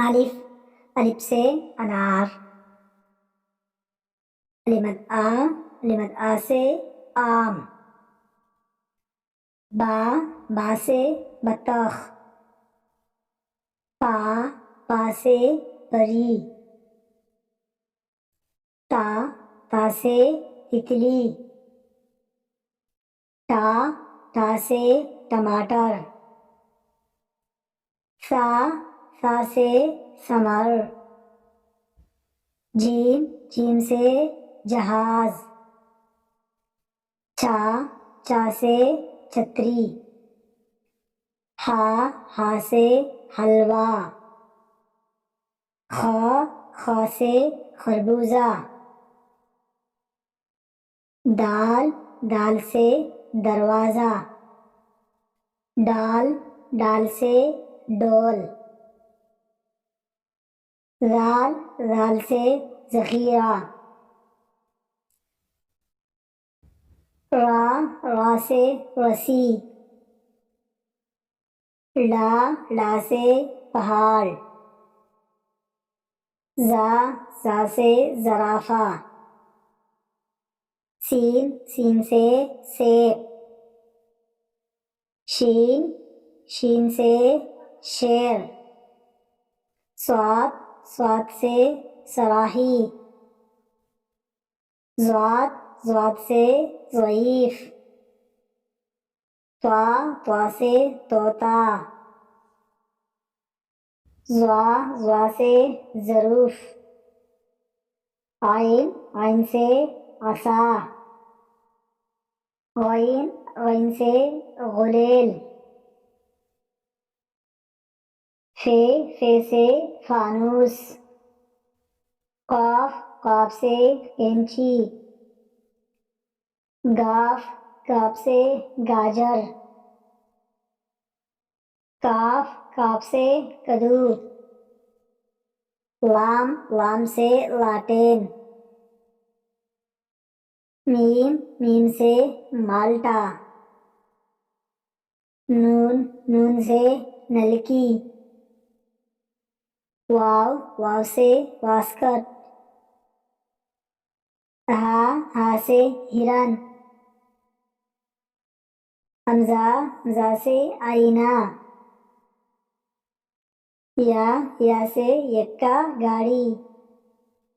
الف، الف سے انار. لمد آ سے آم. با سے بطخ. پا سے پری. تا سے تتلی. تا سے ٹماٹر. سا سے ثمر. جیم سے جہاز. چا سے چھتری. ہا سے حلوہ. خا سے خربوزہ. دال سے دروازہ. ڈال سے ڈول. رال سے ذخیرہ. را سے رسی. لا سے پہاڑ. زا سے زرافہ. سین سے سیب. شین سے شیر. سواد سے صراحی. زواد سے ضعیف. طوا سے طوطا. زوا سے ظروف. عین سے عصا. غین سے غلیل. فے سے فانوس. قاف سے کینچی. گاف سے گاجر. کاف سے کدو. لام سے لاٹین. میم سے مالٹا. نون سے نلکی. واو سے واسکٹ. ہا سے ہرن. حمزہ سے آئینہ. یا سے یکا گاڑی.